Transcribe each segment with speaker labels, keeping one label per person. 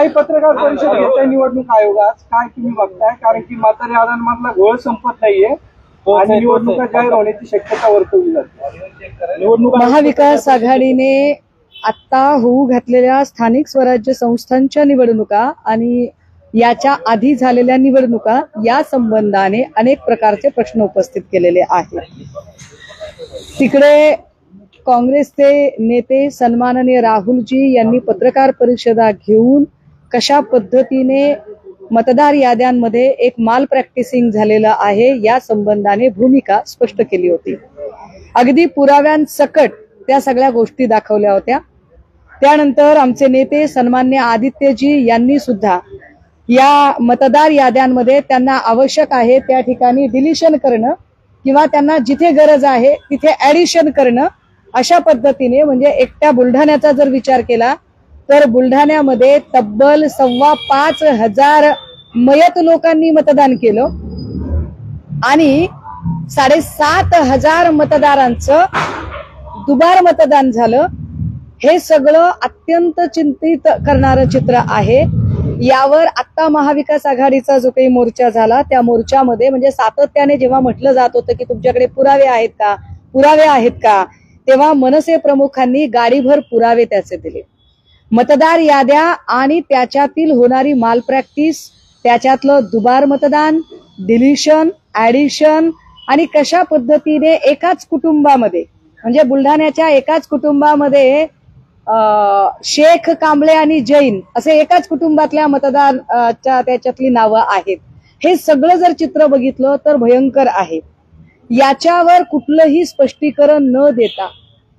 Speaker 1: काही पत्रकार परिषद घेताय निवडणूक आयोगात, काय तुम्ही बघताय? कारण की म्हातारी आदानमधला घोळ संपत नाहीये आणि निवडणुका जाहीर होण्याची शक्यता वर्तवली जाते।
Speaker 2: महाविकास आघाडीने आता होऊ घातलेल्या स्थानिक स्वराज्य संस्थांच्या निवडणुका आणि याच्या आधी झालेल्या निवडणुका या संबंधाने अनेक प्रकारचे प्रश्न उपस्थित केलेले आहेत। तिकडे काँग्रेसचे नेते सन्माननीय राहुलजी यांनी पत्रकार परिषदा घेऊन कशा पद्धतीने मतदार याद्यांमध्ये एक माल प्रॅक्टिसिंग झालेलं आहे या संबंधाने भूमिका स्पष्ट केली होती। अगदी पुराव्यांसकट त्या सगळ्या गोष्टी दाखवल्या होत्या। त्यानंतर आमचे नेते सन्मान्य आदित्यजी यांनी सुद्धा या मतदार याद्यांमध्ये त्यांना आवश्यक आहे त्या ठिकाणी डिलिशन करणं किंवा त्यांना जिथे गरज आहे तिथे ऍडिशन करणं अशा पद्धतीने, म्हणजे एकट्या बुलढाण्याचा जर विचार केला तर बुलढाण्यामध्ये तब्बल 5,500 मयत लोकांनी मतदान केलं आणि 7,500 मतदारांचं दुबार मतदान झालं। हे सगळं अत्यंत चिंतित करणारं चित्र आहे। यावर आता महाविकास आघाडीचा जो काही मोर्चा झाला त्या मोर्चामध्ये म्हणजे सातत्याने जेव्हा म्हटलं जात होतं की तुमच्याकडे पुरावे आहेत का, तेव्हा मनसे प्रमुखांनी गाडीभर पुरावे त्याचे दिले। मतदार याद्या आणि त्याच्यातील होणारी माल प्रॅक्टिस, त्याच्यातलं दुबार मतदान, डिलिशन, ऍडिशन आणि कशा पद्धतीने एकाच कुटुंबामध्ये म्हणजे बुलढाण्याच्या एकाच कुटुंबामध्ये शेख, कांबळे आणि जैन असे एकाच कुटुंबातल्या मतदाराच्या त्याच्यातली नावं आहेत। हे सगळं जर चित्र बघितलं तर भयंकर आहे। याच्यावर कुठलंही स्पष्टीकरण न देता,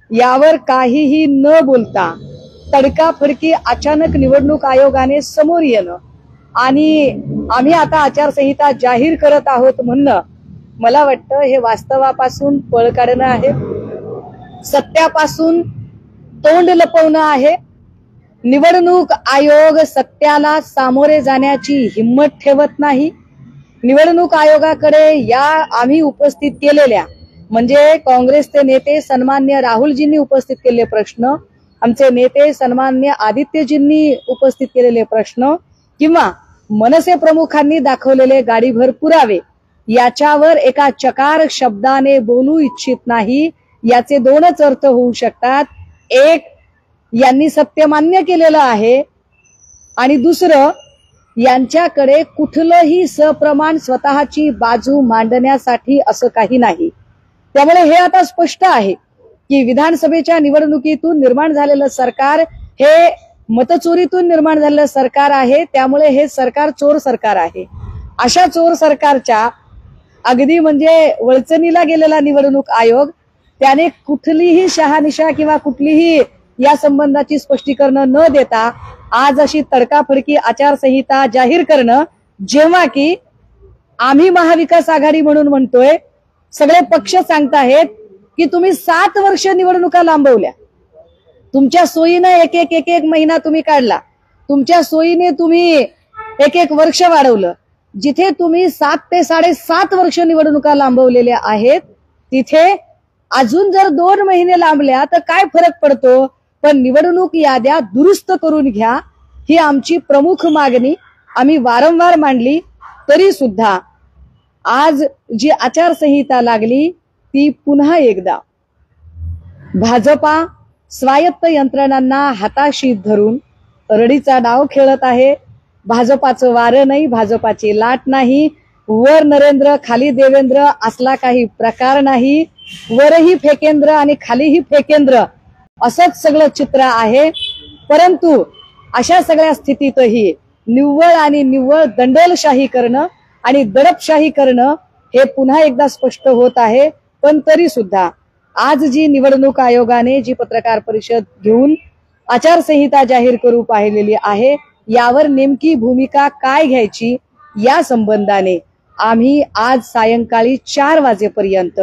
Speaker 2: यावर काहीही न बोलता तडकाफडकी अचानक निवडणूक आयोगाने समोर येणं आणि आम्ही आता आचारसंहिता जाहीर करत आहोत म्हणणं, मला वाटतं हे वास्तवापासून पळ काढणं आहे, सत्यापासून तोंड लपवणं आहे। निवडणूक आयोग सत्याला सामोरे जाण्याची हिम्मत ठेवत नाही। निवडणूक आयोगाकडे या आम्ही उपस्थित केलेल्या म्हणजे काँग्रेसचे नेते सन्मान्य राहुलजींनी उपस्थित केलेले प्रश्न, आमचे नेते सन्मान्य आदित्यजींनी उपस्थित केलेले प्रश्न किंवा मनसे प्रमुखांनी दाखवलेले गाडीभर पुरावे, याच्यावर एका चकार शब्दाने बोलू इच्छित नाही। याचे दोनच अर्थ होऊ शकतात। एक, यांनी सत्य मान्य केलेलं आहे आणि दुसरं, यांच्याकडे कुठलंही सप्रमाण स्वतःची बाजू मांडण्यासाठी असं काही नाही। त्यामुळे हे आता स्पष्ट आहे की विधानसभेच्या निवडणुकीतून निर्माण झालेलं सरकार हे मतचोरीतून निर्माण झालेलं सरकार आहे। त्यामुळे हे सरकार चोर सरकार आहे। अशा चोर सरकारच्या अगदी म्हणजे वळचणीला गेलेला निवडणूक आयोग त्याने कुठलीही शहानिशा किंवा कुठलीही या संबंधाची स्पष्टीकरण न देता आज अशी तडकाफडकी आचारसंहिता जाहीर करणं, जेव्हा की आम्ही महाविकास आघाडी म्हणून म्हणतोय, सगळे पक्ष सांगताहेत की तुम्ही 7 वर्ष निवडणुका लांबवल्या, तुमच्या सोयीने एक महिना तुम्ही काढला, तुमच्या सोयीने तुम्ही एक वर्ष वाढवलं। जिथे तुम्ही 7 ते 7.5 वर्ष निवडणुका लांबवलेल्या आहेत तिथे अजून जर 2 महिने लांबल्या तर काय फरक पडतो, पण निवडणूक याद्या दुरुस्त करून घ्या ही आमची प्रमुख मागणी आम्ही वारंवार मांडली। तरी सुद्धा आज जी आचारसंहिता लागली ती पुन्हा एकदा भाजपा स्वायत्त यंत्रणांना हाताशी धरून रडीचा डाव खेळत आहे। भाजपाचं वारं नाही, भाजपाची लाट नाही, वर नरेंद्र खाली देवेंद्र असला काही प्रकार नाही, वरही फेकेंद्र आणि खालीही फेकेंद्र असंच सगळं चित्र आहे। परंतु अशा सगळ्या स्थितीतही निव्वळ दंडलशाही करणं आणि दडपशाही करणं हे पुन्हा एकदा स्पष्ट होत आहे। पण तरी सुद्धा आज जी निवडणूक आयोगाने जी पत्रकार परिषद घेऊन आचारसंहिता जाहीर करू पाहिलेली आहे, यावर नेमकी भूमिका काय घ्यायची या संबंधाने आम्ही आज सायंकाळी 4 वाजेपर्यंत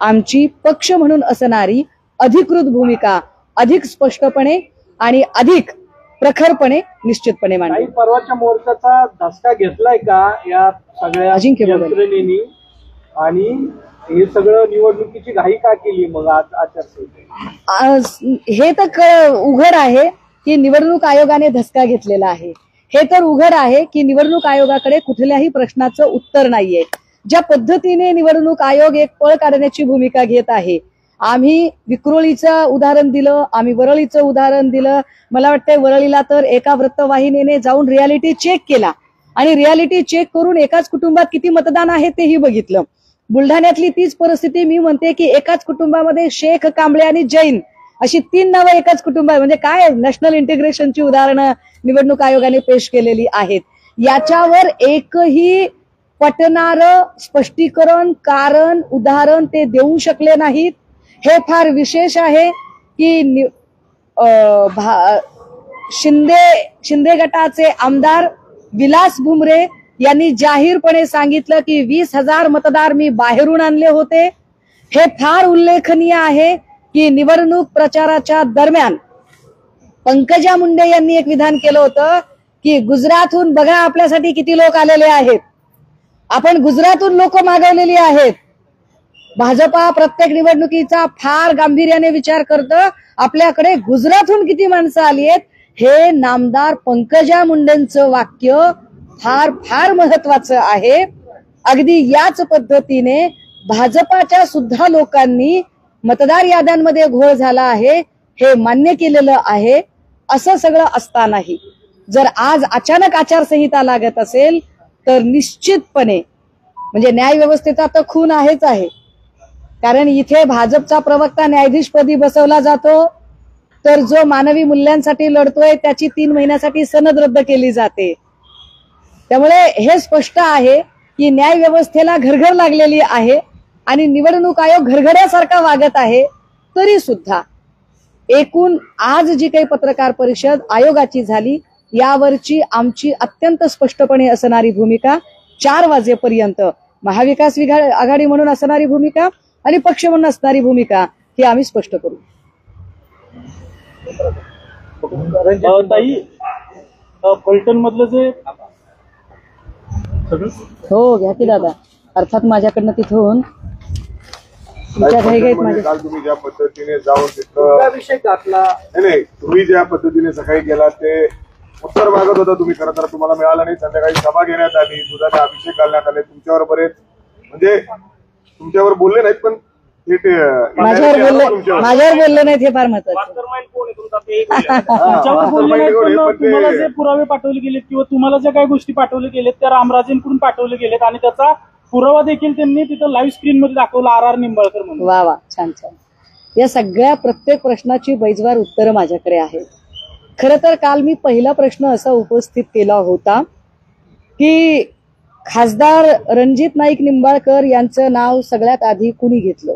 Speaker 2: आमची पक्ष म्हणून असणारी अधिकृत भूमिका अधिक स्पष्टपणे आणि अधिक प्रखरपणे निश्चितपणे मांडू।
Speaker 1: परवाच्या मोर्चाचा धसका घेतलाय का या सगळ्या यंत्रणेनी आणि हे सगळं निवडणुकीची घाई का केली मग आज आचारसंहिता?
Speaker 2: हे तर उघड आहे की निवडणूक आयोगाने धसका घेतलेला आहे। हे तर उघड आहे की निवडणूक आयोगाकडे कुठल्याही प्रश्नाचं उत्तर नाहीये. ज्या पद्धतीने निवडणूक आयोग एक पळ काढण्याची भूमिका घेत आहे, आम्ही विक्रोळीचं उदाहरण दिलं, आम्ही वरळीचं उदाहरण दिलं. मला वाटतंय वरळीला तर एका वृत्तवाहिनीने जाऊन रियालिटी चेक केला आणि रियालिटी चेक करून एकाच कुटुंबात किती मतदान आहे तेही बघितलं. बुलढाण्यातली तीच परिस्थिती मी म्हणते की एकाच कुटुंबामध्ये शेख, कांबळे आणि जैन अशी 3 नावं एकाच कुटुंबात, म्हणजे काय नॅशनल इंटिग्रेशनची उदाहरणं निवडणूक आयोगाने पेश केलेली आहेत. याच्यावर एकही पटणारं स्पष्टीकरण, कारण, उदाहरण ते देऊ शकले नाहीत. हे फार विशेष आहे की शिंदे गटाचे आमदार विलास भुमरे यांनी जाहीरपणे सांगितलं की 20,000 मतदार मी बाहेरून आणले होते. हे फार उल्लेखनीय आहे की निवडणूक प्रचाराच्या दरम्यान पंकजा मुंडे यांनी एक विधान केलं होतं की गुजरातहून बघा आपल्यासाठी किती लोक आलेले आहेत, आपण गुजरातहून लोक मागवलेली आहेत. भाजपा प्रत्येक निवडणुकीचा फार गांभीर्याने विचार करतं, आपल्याकडे गुजरातहून किती माणसं आली आहेत. हे नामदार पंकजा मुंडेंचं वाक्य फार फार महत्वाचं आहे. अगदी याच पद्धतीने भाजपाच्या सुद्धा लोकांनी मतदार याद्यांमध्ये घोळ झाला आहे हे मान्य केलेलं आहे. असं सगळं असतानाही जर आज अचानक आचारसंहिता लागत असेल तर निश्चितपणे म्हणजे न्याय व्यवस्थेचा तर खून आहेच आहे. कारण इथे भाजपचा प्रवक्ता न्यायाधीशपदी बसवला जातो, तर जो मानवी मूल्यांसाठी लढतोय त्याची 3 महिन्यासाठी सनद रद्द केली जाते. त्यामुळे हे स्पष्ट आहे की न्याय व्यवस्थेला घरघर लागलेली आहे आणि निवडणूक आयोग घरघड्यासारखा वागत आहे. तरी सुद्धा एकूण आज जी काही पत्रकार परिषद आयोगाची झाली यावरची आमची अत्यंत स्पष्टपणे असणारी भूमिका 4 वाजेपर्यंत महाविकास आघाडी म्हणून असणारी भूमिका आणि पक्ष म्हणून असणारी भूमिका ही आम्ही स्पष्ट करू.
Speaker 3: ताई, फलटण मधलं जे
Speaker 2: हो घ्या की दादा, अर्थात माझ्याकडनं तिथून
Speaker 4: काल तुम्ही ज्या पद्धतीने जाऊन तिथं
Speaker 1: विषय घातला
Speaker 4: नाही, तुम्ही ज्या पद्धतीने सकाळी गेला ते उत्तर मागत होता तुम्ही, खरं तर तुम्हाला मिळालं नाही. संध्याकाळी सभा घेण्यात आली, दुधाचे अभिषेक घालण्यात आले, तुमच्यावर बरेच म्हणजे तुमच्यावर बोलले नाहीत पण
Speaker 2: माझ्यावर बोलले नाहीत हे फार महत्वाचं.
Speaker 3: तुमच्यावर बोलले नाहीत पण तुम्हाला जे पुरावे पाठवले गेलेत किंवा तुम्हाला ज्या काही गोष्टी पाठवल्या गेलेत त्या रामराजेंकडून पाठवले गेलेत आणि त्याचा पुरावा देखील त्यांनी तिथं लाईव्ह स्क्रीन मध्ये दाखवला RR निंबाळकर म्हणून.
Speaker 2: वा वा, छान छान. या सगळ्या प्रत्येक प्रश्नाची बैजवार उत्तरं माझ्याकडे आहेत. खरं तर काल मी पहिला प्रश्न असा उपस्थित केला होता की खासदार रणजित नाईक निंबाळकर यांचं नाव सगळ्यात आधी कुणी घेतलं.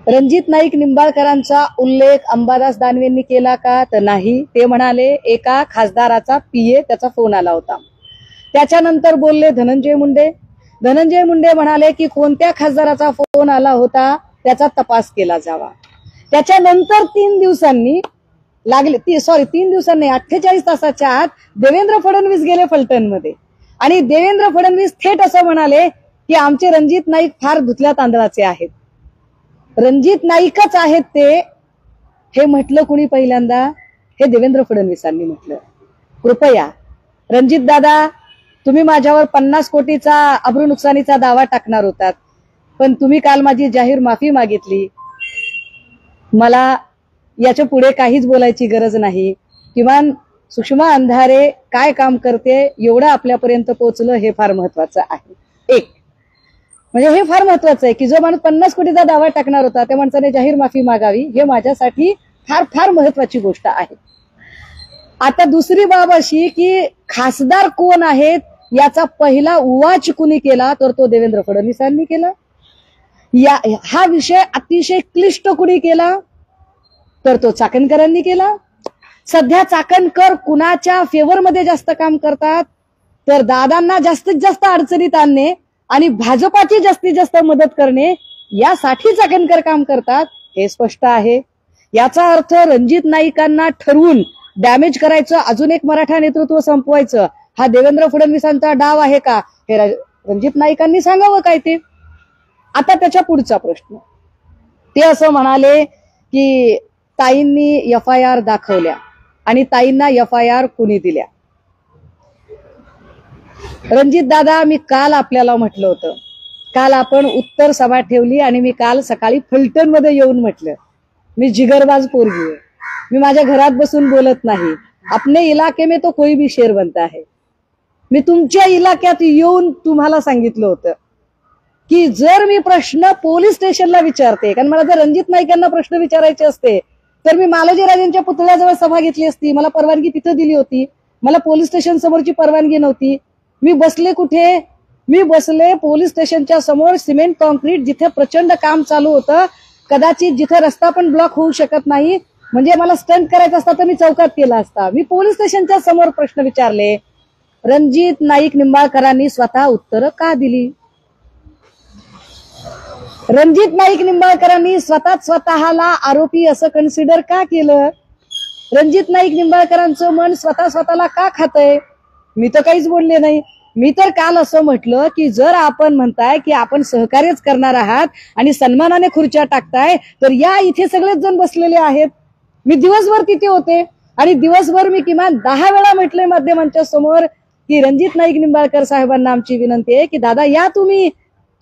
Speaker 2: रणजित नाईक निंबाळकरांचा उल्लेख अंबादास दानवेंनी केला का, तर नाही. ते म्हणाले एका खासदाराचा PA त्याचा फोन आला होता. त्याच्यानंतर बोलले धनंजय मुंडे. धनंजय मुंडे म्हणाले की कोणत्या खासदाराचा फोन आला होता त्याचा तपास केला जावा. त्याच्यानंतर 3 दिवसांनी 48 तासाच्या आत देवेंद्र फडणवीस गेले फलटणमध्ये आणि देवेंद्र फडणवीस थेट असं म्हणाले की आमचे रणजित नाईक फार धुतल्या तांदळाचे आहेत. रणजित नाईकच आहेत ते, हे म्हटलं कुणी पहिल्यांदा, हे देवेंद्र फडणवीसांनी म्हटलं. कृपया रणजित दादा, तुम्ही माझ्यावर 50 कोटीचा अब्रू नुकसानीचा दावा टाकणार होतात, पण तुम्ही काल माझी जाहीर माफी मागितली. मला याच्या पुढे काहीच बोलायची गरज नाही. किमान सुषमा अंधारे काय काम करते एवढं आपल्यापर्यंत पोहोचलं हे फार महत्वाचं आहे. एक म्हणजे हे फार महत्वाचं आहे की जो माणूस 50 कोटीचा दावा टाकणार होता त्या माणसाने जाहीर माफी मागावी, हे माझ्यासाठी फार फार महत्वाची गोष्ट आहे. आता दुसरी बाब अशी की खासदार कोण आहेत याचा पहिला उवाच कुणी केला, तर तो देवेंद्र फडणवीसांनी केला. हा विषय अतिशय क्लिष्ट कुणी केला, तर तो चाकणकरांनी केला. सध्या चाकणकर कुणाच्या फेवरमध्ये जास्त काम करतात, तर दादांना जास्तीत जास्त अडचणीत आणणे आणि भाजपाची जास्तीत जास्त मदत करणे यासाठी चाकणकर काम करतात, हे स्पष्ट आहे. याचा अर्थ रणजित नाईकांना ठरवून डॅमेज करायचं, अजून एक मराठा नेतृत्व संपवायचं, हा देवेंद्र फडणवीसांचा डाव आहे का, हे रणजित नाईकांनी सांगावं काय ते. आता त्याच्या पुढचा प्रश्न, ते असं म्हणाले की ताईंनी FIR दाखवल्या आणि ताईंना FIR कुणी दिल्या. रणजित दादा, मी काल आपल्याला म्हटलं होतं, काल आपण उत्तर सभा ठेवली आणि मी काल सकाळी फलटण मध्ये येऊन म्हटलं, मी जिगरबाज पोरगी आहे, मी माझ्या घरात बसून बोलत नाही, अपने इलाके में तो कोई भी शेर बनता है. मी तुमच्या इलाक्यात येऊन तुम्हाला सांगितलं होतं की जर मी प्रश्न पोलीस स्टेशनला विचारते, कारण मला जर रणजित नाईक यांना प्रश्न विचारायचे असते तर मी मालोजीराजेंच्या पुतळ्याजवळ सभा घेतली असती, मला परवानगी तिथं दिली होती, मला पोलीस स्टेशन समोरची परवानगी नव्हती. मी बसले कुठे? मी बसले पोलीस स्टेशनच्या समोर, सिमेंट कॉन्क्रीट जिथे प्रचंड काम चालू होतं, कदाचित जिथे रस्ता पण ब्लॉक होऊ शकत नाही, म्हणजे मला स्टंट करायचा असता तर मी चौकात केला असता. मी पोलीस स्टेशनच्या समोर प्रश्न विचारले. रणजित नाईक निंबाळकरांनी स्वतः उत्तरं का दिली? रणजित नाईक निंबाळकरांनी स्वतःला आरोपी असं कन्सिडर का केलं? रणजित नाईक निंबाळकरांचं मन स्वतःला का खातंय? मी तर काहीच बोलले नाही. मी तर काल असं म्हटलं की जर आपण म्हणताय की आपण सहकार्यच करणार आहात आणि सन्मानाने खुर्च्या टाकताय तर या इथे सगळेच जण बसलेले आहेत. मी दिवसभर तिथे होते आणि दिवसभर मी किमान 10 वेळा म्हटलंय माध्यमांच्या समोर की रणजित नाईक निंबाळकर साहेबांना आमची विनंती आहे की दादा या, तुम्ही,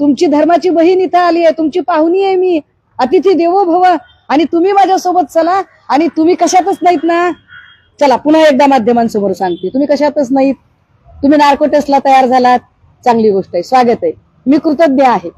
Speaker 2: तुमची धर्माची बहीण इथं आली आहे, तुमची पाहुणी आहे मी, अतिथी देवो भव, आणि तुम्ही माझ्यासोबत चला. आणि तुम्ही कशातच नाहीत ना, चला पुन्हा एकदा माध्यमांसमोर सांगते, तुम्ही कशातच नाहीत. तुम्ही नार्को टेस्टला तयार झालात, चांगली गोष्ट आहे, स्वागत आहे, मी कृतज्ञ आहे.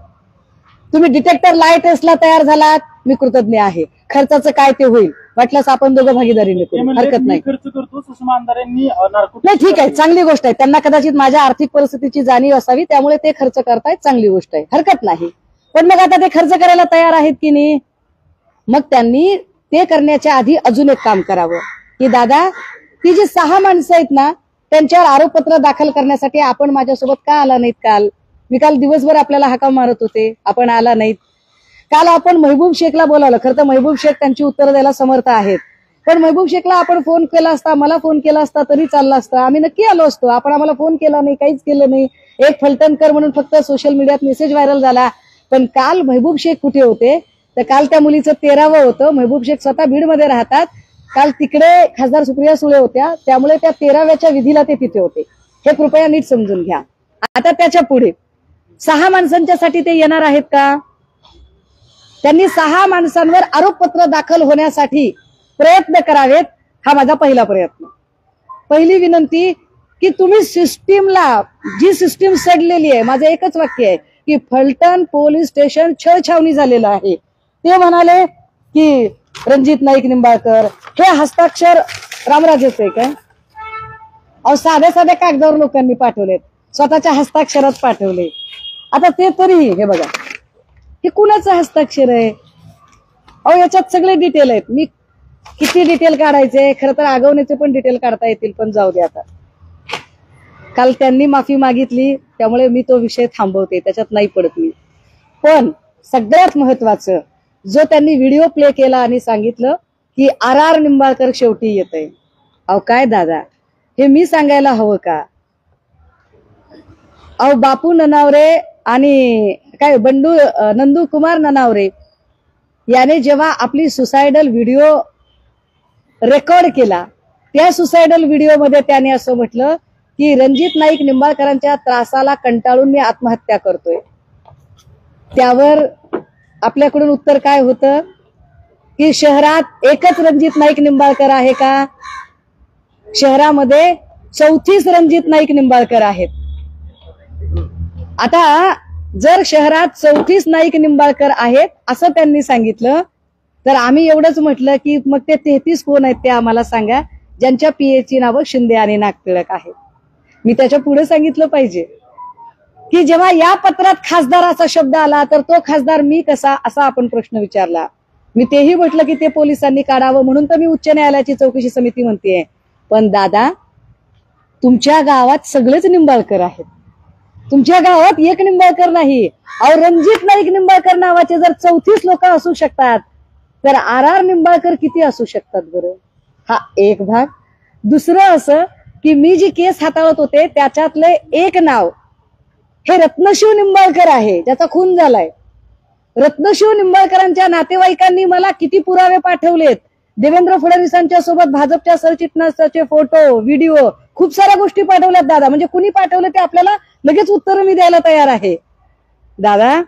Speaker 2: तुम्ही डिटेक्टर लाय टेस्टला तयार झालात, मी कृतज्ञ आहे. खर्चाचं काय ते होईल, वाटल्यास आपण दोघं भागीदारीने करू, हरकत नाही.
Speaker 3: खर्च करतो सुषमा अंधारेंनी नार्को.
Speaker 2: नाही, ठीक आहे, चांगली गोष्ट आहे. त्यांना कदाचित माझ्या आर्थिक परिस्थितीची जाणीव असावी, त्यामुळे ते खर्च करतायत, चांगली गोष्ट आहे, हरकत नाही. पण मग आता ते खर्च करायला तयार आहेत की नाही? मग त्यांनी ते करण्याच्या आधी अजून एक काम करावं की दादा, ती जी 6 माणसं आहेत ना, त्यांच्यावर आरोपपत्र दाखल करण्यासाठी आपण माझ्यासोबत का आला नाहीत? काल मी दिवसभर आपल्याला हाका मारत होते, आपण आला नाहीत. काल आपण महबूब शेखला बोलावलं. खरं तर महबूब शेख त्यांची उत्तरं द्यायला समर्थ आहेत, पण महबूब शेखला आपण फोन केला असता, मला फोन केला असता तरी चालला असतं, आम्ही नक्की आलो असतो. आपण आम्हाला फोन केला नाही, काहीच केलं नाही. एक फलटणकर म्हणून फक्त सोशल मीडियात मेसेज व्हायरल झाला. पण काल महबूब शेख कुठे होते? तर काल त्या मुलीचं 13वं होतं. महबूब शेख स्वतः बीडमध्ये राहतात. काल तिकडे खासदार सुप्रिया सुळे होत्या, त्यामुळे त्या 13व्याच्या विधीला ते तिथे होते. हे कृपया नीट समजून घ्या. आता त्याच्या पुढे 6 माणसांच्यासाठी ते येणार आहेत का? त्यांनी 6 माणसांवर आरोपपत्र दाखल होण्यासाठी प्रयत्न करावेत, हा माझा पहिला प्रयत्न. पहिली विनंती की तुम्ही सिस्टीमला, जी सिस्टीम सडलेली आहे, माझं एकच वाक्य आहे की फलटण पोलीस स्टेशन छळछावणी झालेलं आहे. ते म्हणाले की रणजित नाईक निंबाळकर हे हस्ताक्षर रामराजेच आहे काय? अहो, साध्या साध्या कागदावर लोकांनी पाठवलेत, स्वतःच्या हस्ताक्षरात पाठवले. आता ते तरी हे बघा, हे कुणाचं हस्ताक्षर आहे? अहो, याच्यात सगळे डिटेल आहेत. मी किती डिटेल काढायचे? खरं तर आगवण्याचे पण डिटेल काढता येतील, पण जाऊ दे. आता काल त्यांनी माफी मागितली, त्यामुळे मी तो विषय थांबवते, त्याच्यात नाही पडत मी. पण सगळ्यात महत्वाचं, जो त्यांनी व्हिडिओ प्ले केला आणि सांगितलं की RR निंबाळकर शेवटी येत आहे. अहो काय दादा, हे मी सांगायला हवं का? अहो, बापू ननावरे आणि काय नंदू कुमार ननावरे याने जेव्हा आपली सुसायडल व्हिडिओ रेकॉर्ड केला, त्या सुसायडल व्हिडिओमध्ये त्याने असं म्हटलं की रणजित नाईक निंबाळकरांच्या त्रासाला कंटाळून मी आत्महत्या करतोय. त्यावर आपल्याकडून उत्तर काय होतं की शहरात एकच रणजित नाईक निंबाळकर आहे का? शहरामध्ये 34 रणजित नाईक निंबाळकर आहेत. आता जर शहरात 34 नाईक निंबाळकर आहेत असं त्यांनी सांगितलं, तर आम्ही एवढंच म्हटलं की मग ते 33 कोण आहेत ते आम्हाला सांगा, ज्यांच्या PAची नावं शिंदे आणि नागटिळक आहेत. मी त्याच्या पुढे सांगितलं पाहिजे की जेव्हा या पत्रात खासदार असा शब्द आला तर तो खासदार मी कसा, असा आपण प्रश्न विचारला. मी तेही म्हटलं की ते पोलिसांनी काढावं, म्हणून तर मी उच्च न्यायालयाची चौकशी समिती म्हणतेय. पण दादा, तुमच्या गावात सगळेच निंबाळकर आहेत, तुमच्या गावात एक निंबाळकर नाही. अहो, रणजित नाईक निंबाळकर नावाचे जर 34 लोक असू शकतात तर RR निंबाळकर किती असू शकतात बरं? हा एक भाग. दुसरं असं की मी जी केस हाताळत होते त्याच्यातले एक नाव हे रत्नशिव निंबाळकर आहे, ज्याचा खून झालाय. रत्नशिव निंबाळकरांच्या नातेवाईकांनी मला किती पुरावे पाठवलेत देवेंद्र फडणवीसांच्या सोबत भाजपच्या सरचिटणीसाचे फोटो, व्हिडिओ, खूप साऱ्या गोष्टी पाठवल्यात दादा. म्हणजे कुणी पाठवलं ते आपल्याला लगेच उत्तर मी द्यायला तयार आहे. दादा,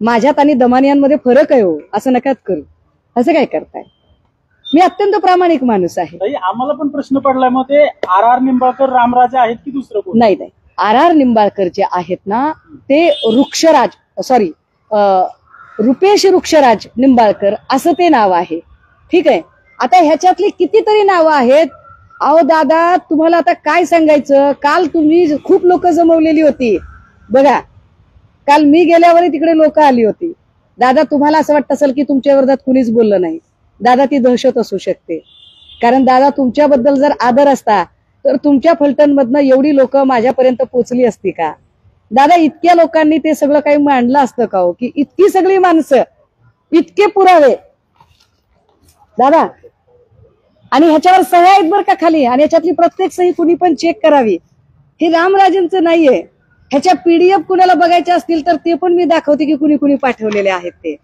Speaker 2: माझ्यात आणि दमानियांमध्ये फरक आहे हो, असं नकाच करू. असं काय करताय? मी अत्यंत प्रामाणिक माणूस आहे.
Speaker 3: ताई, आम्हाला पण प्रश्न पडलाय, मग ते आर निंबाळकर रामराजे आहेत की दुसरं कोण?
Speaker 2: नाही नाही, आर निंबाळकर जे आहेत ना ते रुपेश वृक्षराज निंबाळकर असं ते नाव आहे. ठीक आहे. आता ह्याच्यातली कितीतरी नावं आहेत. अहो दादा, तुम्हाला आता काय सांगायचं, काल तुम्ही खूप लोक जमवलेली होती बघा. काल मी गेल्यावर तिकडे लोक आली होती. दादा, तुम्हाला असं वाटत असेल की तुमच्या विरोधात कुणीच बोललं नाही. दादा, ती दहशत असू शकते. कारण दादा, तुमच्याबद्दल जर आदर असता तर तुमच्या फलटणमधनं एवढी लोक माझ्यापर्यंत पोहोचली असती का? दादा, इतक्या लोकांनी ते सगळं काही मांडलं असतं का हो? की इतकी सगळी माणसं, इतके पुरावे दादा, आणि ह्याच्यावर सह्या आहेत बरं का खाली, आणि ह्याच्यातली प्रत्येक सही कुणी पण चेक करावी. हे रामराजेंचं नाहीये. ह्याच्या PDF कुणाला बघायचे असतील तर ते पण मी दाखवते की कुणी कुणी पाठवलेले आहेत ते.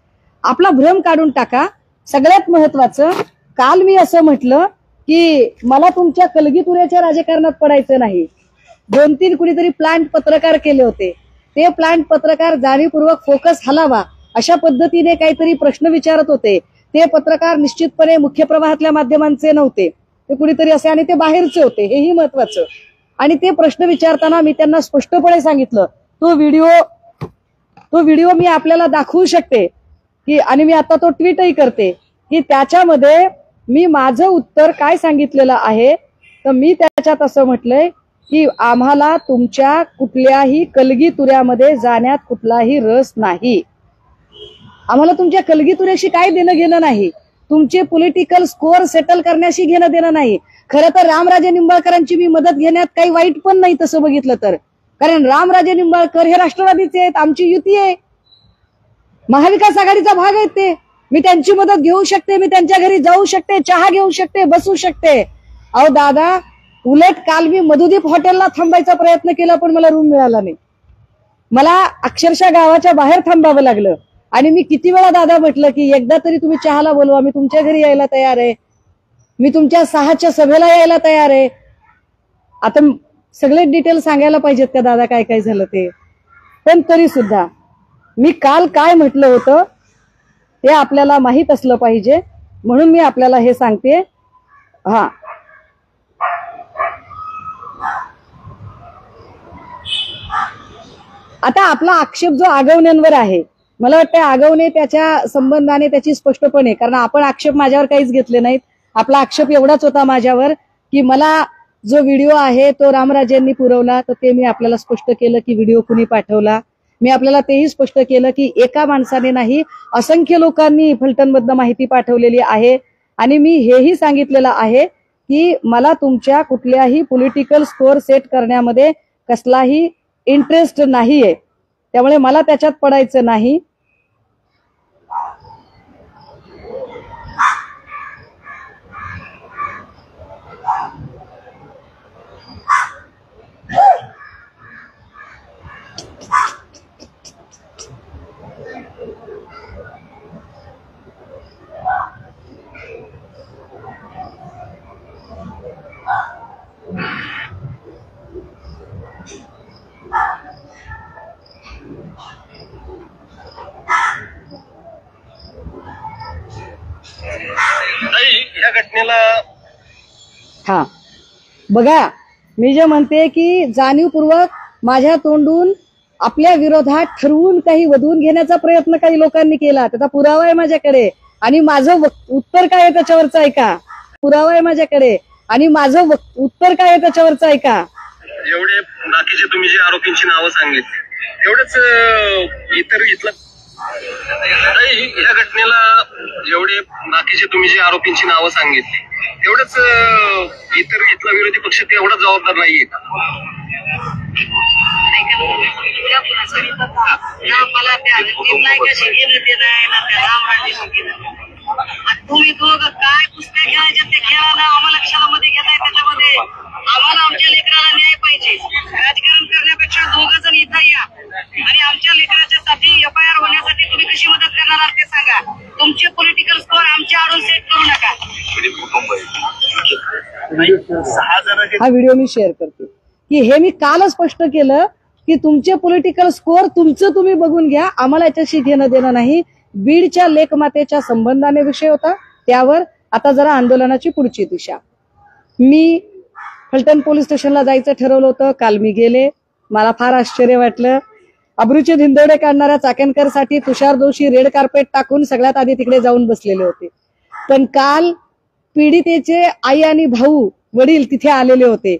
Speaker 2: आपला भ्रम काढून टाका. सगळ्यात महत्वाचं, काल मी असं म्हटलं की मला तुमच्या कलगीतुऱ्याच्या राजकारणात पडायचं नाही. 2-3 कुणीतरी प्लांट पत्रकार केले होते. ते प्लांट पत्रकार जाणीवपूर्वक फोकस हलावा अशा पद्धतीने काहीतरी प्रश्न विचारत होते. ते पत्रकार निश्चितपणे मुख्य प्रवाहातल्या माध्यमांचे नव्हते. ते कुणीतरी असे आणि ते बाहेरचे होते, हेही महत्वाचं. आणि ते प्रश्न विचारताना मी त्यांना स्पष्टपणे सांगितलं, तो व्हिडिओ मी आपल्याला दाखवू शकते की, आणि मी आता तो ट्विटही करते की त्याच्यामध्ये मी माझं उत्तर काय सांगितलेलं आहे. तर मी त्याच्यात असं म्हटलंय की आम्हाला तुमच्या कुठल्याही कलगीतुऱ्यामध्ये जाण्यात कुठलाही रस नाही. आम्हाला तुमच्या कलगीतुऱ्याशी काय देणं घेणं नाही. तुमचे पॉलिटिकल स्कोअर सेटल करण्याशी घेणं देणं नाही. खरं तर रामराजे निंबाळकरांची मी मदत घेण्यात काही वाईट पण नाही तसं बघितलं तर. कारण रामराजे निंबाळकर हे राष्ट्रवादीचे आहेत, आमची युती आहे, महाविकास आघाडीचा भाग आहेत ते. मी त्यांची मदत घेऊ शकते, मी त्यांच्या घरी जाऊ शकते, चहा घेऊ शकते, बसू शकते. अहो दादा, उलट काल मी मधुदीप हॉटेलला थांबायचा प्रयत्न केला पण मला रूम मिळाला नाही. मला अक्षरशः गावाच्या बाहेर थांबावं लागलं. आणि मी किती वेळा दादा म्हटलं की एकदा तरी तुम्ही चहाला बोलवा, मी तुमच्या घरी यायला तयार आहे, मी तुमच्या 6च्या सभेला यायला तयार आहे. आता सगळे डिटेल सांगायला पाहिजेत का दादा काय काय झालं ते? पण तरी सुद्धा मी काल काय म्हटलं होतं ते आपल्याला माहित असलं पाहिजे, म्हणून मी आपल्याला हे सांगते. हा, आता आपला आक्षेप जो आगवण्यांवर आहे, मला वाटतं आगवणे त्याच्या संबंधाने त्याची स्पष्टपणे, कारण आपण आक्षेप माझ्यावर काहीच घेतले नाहीत. आपला आक्षेप एवढाच होता माझ्यावर की मला जो व्हिडिओ आहे तो रामराजेंनी पुरवला, तर ते मी आपल्याला स्पष्ट केलं की व्हिडिओ कुणी पाठवला. मी आपल्याला तेही स्पष्ट केलं की एका माणसाने नाही, असंख्य लोकांनी फलटणमधनं माहिती पाठवलेली आहे. आणि मी हेही सांगितलेलं आहे की मला तुमच्या कुठल्याही पॉलिटिकल स्कोअर सेट करण्यामध्ये कसलाही इंटरेस्ट नाहीये, त्यामुळे मला त्याच्यात पडायचं नाही.
Speaker 5: या घटनेला
Speaker 2: हा बघा, मी जे म्हणते की जाणीवपूर्वक माझ्या तोंडून आपल्या विरोधात ठरवून काही वधवून घेण्याचा प्रयत्न काही लोकांनी केला. त्याचा पुरावा आहे माझ्याकडे, आणि माझं उत्तर काय आहे त्याच्यावरचं ऐका. पुरावा आहे माझ्याकडे आणि माझं उत्तर काय आहे त्याच्यावरचं ऐका.
Speaker 5: एवढे बाकीचे तुम्ही जे आरोपींची नावं सांगितली तेवढंच इतर इथलं या घटनेला जेवढे बाकीचे तुम्ही जे आरोपींची नावं सांगितली तेवढंच इतर इथला विरोधी पक्ष तेवढा जबाबदार नाहीये का?
Speaker 6: मला त्या निर्णायकाशी घेणं देणं आहे ना, त्या रामराजे तुम्ही दोघं काय कुस्त्या खेळायच्या ते खेळायला आम्हाला क्षणामध्ये घेताय. त्याच्यामध्ये आम्हाला आमच्या लेकराला न्याय पाहिजे. राजकारण करण्यापेक्षा दोघं जण इथं या आणि आमच्या लेकराच्या साठी FIR होण्यासाठी तुम्ही कशी मदत करणार आहात ते सांगा. तुमचे पॉलिटिकल स्कोअर आमच्या आडून सेट करू नका.
Speaker 2: हा व्हिडिओ मी शेअर करते की हे मी कालच स्पष्ट केलं की तुमचे पॉलिटिकल स्कोअर तुमचं तुम्ही बघून घ्या, आम्हाला याच्याशी घेणं देणं नाही. बीडच्या लेकमातेच्या संबंधाने विषय होता, त्यावर आता जरा आंदोलनाची पुढची दिशा. मी फलटण पोलीस स्टेशनला जायचं ठरवलं होतं, काल मी गेले. मला फार आश्चर्य वाटलं. अब्रूचे धिंदोडे काढणाऱ्या चाकणकरसाठी तुषार दोषी रेड कार्पेट टाकून सगळ्यात आधी तिकडे जाऊन बसलेले होते. पण काल पीडितेचे आई आणि भाऊ वडील तिथे आलेले होते,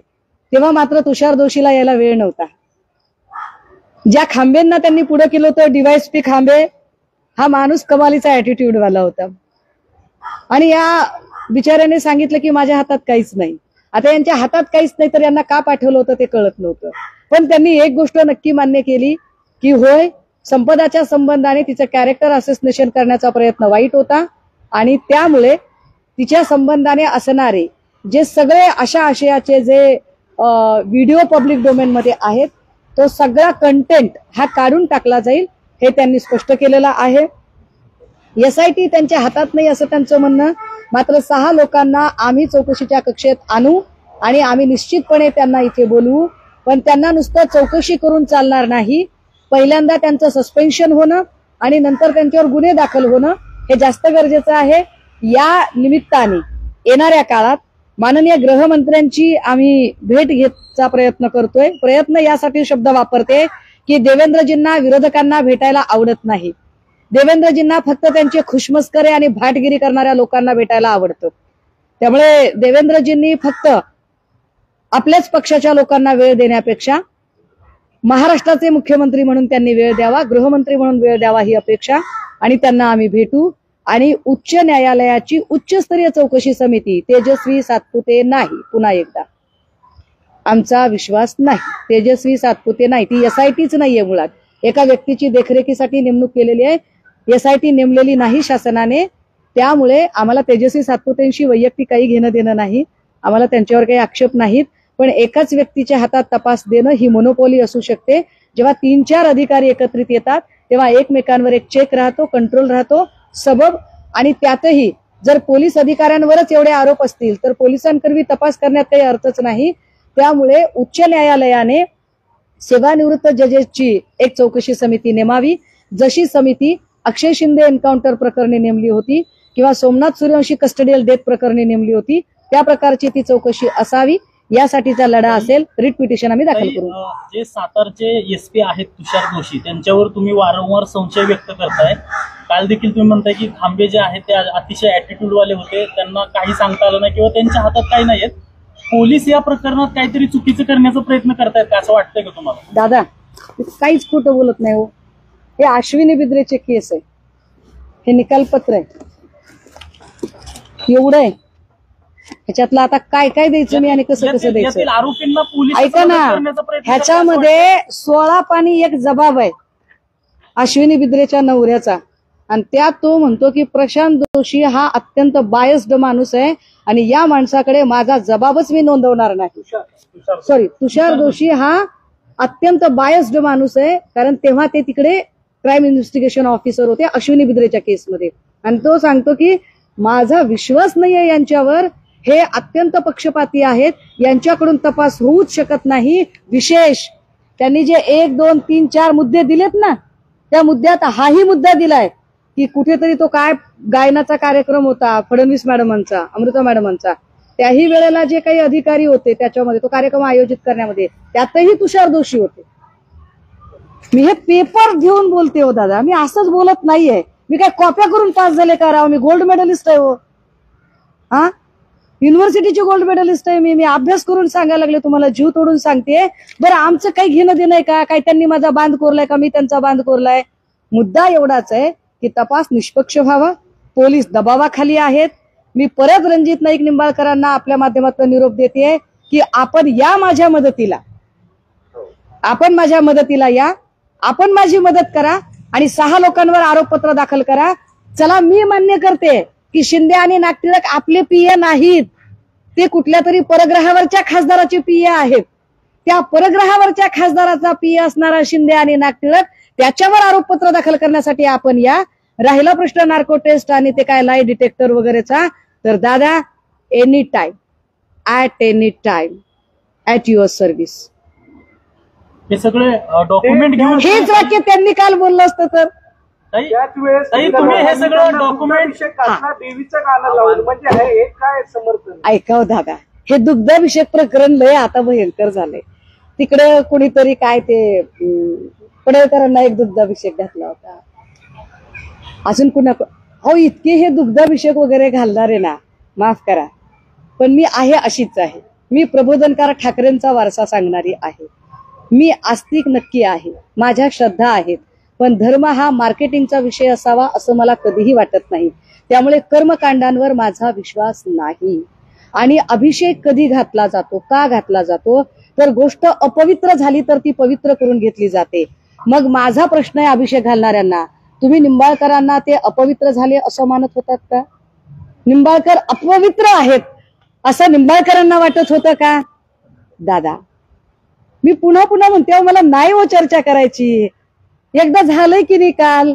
Speaker 2: तेव्हा मात्र तुषार दोषीला यायला वेळ नव्हता. ज्या खांबेंना त्यांनी पुढे केलं होतं, DYSP खांबे, हा माणूस कमालीचा ऍटिट्यूड वाला होता. आणि या बिचाऱ्याने सांगितलं की माझ्या हातात काहीच नाही. आता यांच्या हातात काहीच नाही तर यांना का पाठवलं होतं ते कळत नव्हतं. पण त्यांनी एक गोष्ट नक्की मान्य केली की होय, संपदाच्या संबंधाने तिचं कॅरेक्टर असेसिनेशन करण्याचा प्रयत्न वाईट होता आणि त्यामुळे तिच्या संबंधाने असणारे जे सगळे अशा आशयाचे जे व्हिडिओ पब्लिक डोमेन मध्ये आहेत तो सगळा कंटेंट हा काढून टाकला जाईल, हे त्यांनी स्पष्ट केलेलं आहे. SIT त्यांच्या हातात नाही असं त्यांचं म्हणणं. मात्र 6 लोकांना आम्ही चौकशीच्या कक्षेत आणू आणि आम्ही निश्चितपणे त्यांना इथे बोलवू. पण त्यांना नुसतं चौकशी करून चालणार नाही. पहिल्यांदा त्यांचं सस्पेन्शन होणं आणि नंतर त्यांच्यावर गुन्हे दाखल होणं हे जास्त गरजेचं आहे. या निमित्ताने येणाऱ्या काळात माननीय गृहमंत्र्यांची आम्ही भेट घेण्याचा प्रयत्न करतोय. प्रयत्न यासाठी शब्द वापरते की देवेंद्रजींना विरोधकांना भेटायला आवडत नाही. देवेंद्रजींना फक्त त्यांचे खुशमस्करे आणि भाटगिरी करणाऱ्या लोकांना भेटायला आवडतं. त्यामुळे देवेंद्रजींनी फक्त आपल्याच पक्षाच्या लोकांना वेळ देण्यापेक्षा महाराष्ट्राचे मुख्यमंत्री म्हणून त्यांनी वेळ द्यावा, गृहमंत्री म्हणून वेळ द्यावा ही अपेक्षा. आणि त्यांना आम्ही भेटू आणि उच्च न्यायालयाची उच्चस्तरीय चौकशी समिती तेजस्वी सातपुते नाही, पुन्हा एकदा आमचा विश्वास नाही. तेजस्वी सातपुते नाही, ती SITच नाहीये. मुळात एका व्यक्तीची देखरेखीसाठी नेमणूक केलेली आहे, SIT नेमलेली नाही शासनाने. त्यामुळे आम्हाला तेजस्वी सातपुतेंशी वैयक्तिक काही घेणं देणं नाही, आम्हाला त्यांच्यावर काही आक्षेप नाहीत. पण एकाच व्यक्तीच्या हातात तपास देणं ही मोनोपोली असू शकते. जेव्हा 3-4 अधिकारी एकत्रित येतात तेव्हा एकमेकांवर एक चेक राहतो, कंट्रोल राहतो, सबब. आणि त्यातही जर पोलीस अधिकाऱ्यांवरच एवढे आरोप असतील तर पोलिसांकरवी तपास करण्यात काही अर्थच नाही. त्यामुळे उच्च न्यायालयाने सेवानिवृत्त जजेसची एक चौकशी समिती नेमावी. जशी समिती अक्षय शिंदे एन्काउंटर प्रकरणी नेमली होती किंवा सोमनाथ सूर्यवंशी कस्टडियल डेथ प्रकरणी नेमली होती, त्या प्रकारची ती चौकशी असावी. यासाठीचा लढा असेल. रिट पिटिशन आम्ही दाखल करू.
Speaker 3: जे सातारचे SP आहेत तुषार दोषी, त्यांच्यावर तुम्ही वारंवार संशय व्यक्त करताय. काल देखील तुम्ही म्हणताय की खांबे जे आहेत ते अतिशय ऍटिट्यूड वाले होते, त्यांना काही सांगता आलं नाही किंवा त्यांच्या हातात काही नाहीये. पोलीस या प्रकरणात काहीतरी चुकीचं करण्याचा प्रयत्न करतायत का, असं वाटतंय का तुम्हाला?
Speaker 2: दादा काहीच खोटं बोलत नाही हो. हे अश्विनी बिद्रेचे केस आहे, हे निकालपत्र आहे, एवढं आहे. ह्याच्यातलं आता काय काय द्यायचं मी आणि कसं कसं द्यायचं
Speaker 3: आरोपींना पोलीस
Speaker 2: ऐका ना. ह्याच्यामध्ये 16 पानी एक जबाब आहे अश्विनी बिद्रेच्या नवऱ्याचा, आणि त्यात तो म्हणतो की प्रशांत दोषी हा अत्यंत बायस्ड माणूस आहे आणि या माणसाकडे माझा जबाबच मी नोंदवणार नाही. तुषार दोषी हा अत्यंत बायस्ड माणूस आहे, कारण तेव्हा ते तिकडे क्राईम इन्व्हेस्टिगेशन ऑफिसर होते अश्विनी बिद्रेच्या केसमध्ये. आणि तो सांगतो की माझा विश्वास नाहीये यांच्यावर, हे अत्यंत पक्षपाती आहेत, यांच्याकडून तपास होऊच शकत नाही. विशेष त्यांनी जे 1, 2, 3, 4 मुद्दे दिलेत ना, त्या मुद्द्यात हाही मुद्दा दिलाय की कुठेतरी तो काय गायनाचा कार्यक्रम होता फडणवीस मॅडमांचा, अमृता मॅडमांचा, त्याही वेळेला जे काही अधिकारी होते त्याच्यामध्ये तो कार्यक्रम आयोजित करण्यामध्ये त्यातही तुषार दोषी होते. मी हे पेपर घेऊन बोलते हो दादा, मी असंच बोलत नाहीये. मी काय कॉप्या करून पास झाले का राव? मी गोल्ड मेडलिस्ट आहे हो. हा, युनिव्हर्सिटीची गोल्ड मेडलिस्ट आहे मी अभ्यास करून सांगायला लागले तुम्हाला, जीव तोडून सांगते. बरं आमचं काही घेणं देणं आहे का? काय त्यांनी माझा बांध कोरलाय का मी त्यांचा बांध कोरलाय? मुद्दा एवढाच आहे की तपास निष्पक्ष व्हावा. पोलीस दबावाखाली आहेत. मी परत रणजित नाईक निंबाळकरांना आपल्या माध्यमातून निरोप देते की आपण या माझ्या मदतीला, आपण माझ्या मदतीला या, आपण माझी मदत करा आणि 6 लोकांवर आरोपपत्र दाखल करा. चला मी मान्य करते की शिंदे आणि नागटिळक आपले PA नाहीत, ते कुठल्या तरी परग्रहावरच्या खासदाराचे PA आहेत. त्या परग्रहावरच्या खासदाराचा PA असणारा शिंदे आणि नागटिळक, त्याच्यावर आरोपपत्र दाखल करण्यासाठी आपण या. राहिला प्रश्न नार्को टेस्ट आणि ते काय लाई डिटेक्टर वगैरेचा, तर दादा any time at any time at your service.
Speaker 3: हे सगळे डॉक्युमेंट घेऊन
Speaker 2: हेच वाक्य त्यांनी काल बोललं असतं तर.
Speaker 3: ताई,
Speaker 1: त्याच वेळेस
Speaker 3: ताई, तुम्ही हे सगळं डॉक्युमेंट
Speaker 1: देवीचं गाणं लावलं म्हणजे हे काय समर्थन?
Speaker 2: ऐकाव दादा, हे दुग्धाभिषेक प्रकरण लय आता भयंकर झालंय. तिकडे कुणीतरी काय ते पडळकरांना एक दुग्धाभिषेक घातला होता. अजून कुणा हो इतके हे दुग्धाभिषेक वगैरे घालणारे ना, माफ करा पण मी आहे अशीच आहे. मी प्रबोधनकार ठाकरेंचा वारसा सांगणारी आहे. मी आस्तिक नक्की आहे, माझ्या श्रद्धा आहेत, पण धर्म हा मार्केटिंगचा विषय असावा असं मला कधीही वाटत नाही. त्यामुळे कर्मकांडांवर माझा विश्वास नाही. आणि अभिषेक कधी घातला जातो, का घातला जातो, तर गोष्ट अपवित्र झाली तर ती पवित्र करून घेतली जाते. मग माझा प्रश्न आहे अभिषेक घालणाऱ्यांना, तुम्ही निंबाळकरांना ते अपवित्र झाले असं मानत होतात का? निंबाळकर अपवित्र आहेत असं निंबाळकरांना वाटत होतं का? दादा, मी पुन्हा पुन्हा म्हणते मला नाही हो चर्चा करायची. एकदा झालंय की नाही काल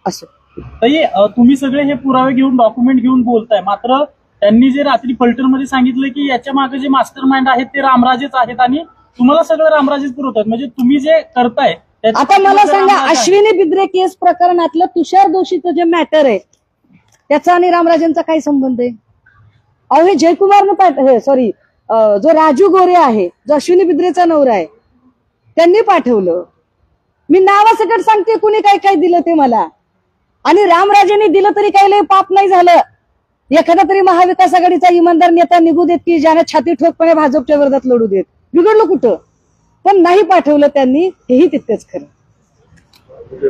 Speaker 2: असं.
Speaker 3: ताई, तुम्ही सगळे हे पुरावे घेऊन डॉक्युमेंट घेऊन बोलताय, मात्र त्यांनी जे रात्री फलटणमध्ये सांगितलं की याच्या मागे जे मास्टर माइंड आहेत ते रामराजेच आहेत आणि तुम्हाला सगळं रामराजेच पुरवतात. म्हणजे तुम्ही जे करताय
Speaker 2: आता मला सांगा, अश्विनी बिद्रे केस प्रकरणातलं तुषार दोषीचं जे मॅटर आहे त्याचा आणि रामराजेंचा काय संबंध आहे? अहो हे जयकुमारनं सॉरी जो राजू गोरे आहे, जो अश्विनी बिद्रेचा नवरा आहे, त्यांनी पाठवलं. मी नावासकट सांगते कुणी काय काय दिलं ते मला. आणि रामराजेंनी दिलं तरी काही लय पाप नाही झालं. एखादा तरी महाविकास आघाडीचा इमानदार नेता निघू देत की ज्याने छाती ठोकपणे भाजपच्या विरोधात लढू देत, बिघडलं कुठं? पण नाही पाठवलं त्यांनी, हेही तितकंच खरं.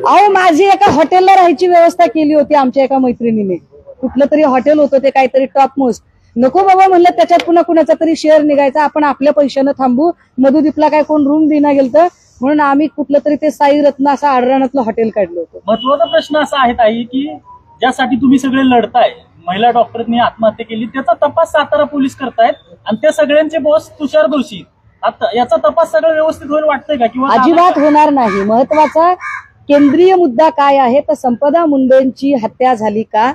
Speaker 2: अहो माझी एका हॉटेलला राहायची व्यवस्था केली होती आमच्या एका मैत्रिणीने. कुठलं तरी हॉटेल होतं ते काहीतरी टॉप मोस्ट. नको बाबा म्हणलं त्याच्यात पुन्हा कुणाचा तरी शेअर निघायचा, आपण आपल्या पैशानं थांबू. मधुदीपला काय कोण रूम देणं गेलं म्हणून आम्ही कुठलं तरी ते साई रत्न असं आडरानातलं हॉटेल काढलं होतं.
Speaker 3: महत्वाचा प्रश्न असा आहे ताई की ज्यासाठी तुम्ही सगळे लढताय, महिला डॉक्टरनी आत्महत्या केली, त्याचा तपास सातारा पोलीस करतायत आणि त्या सगळ्यांचे बॉस तुषार दोषी. आता याचा तपास सगळं व्यवस्थित होईल वाटतंय का? किंवा
Speaker 2: अजिबात होणार नाही. महत्वाचा केंद्रीय मुद्दा काय आहे तर संपदा मुंडेंची हत्या झाली का?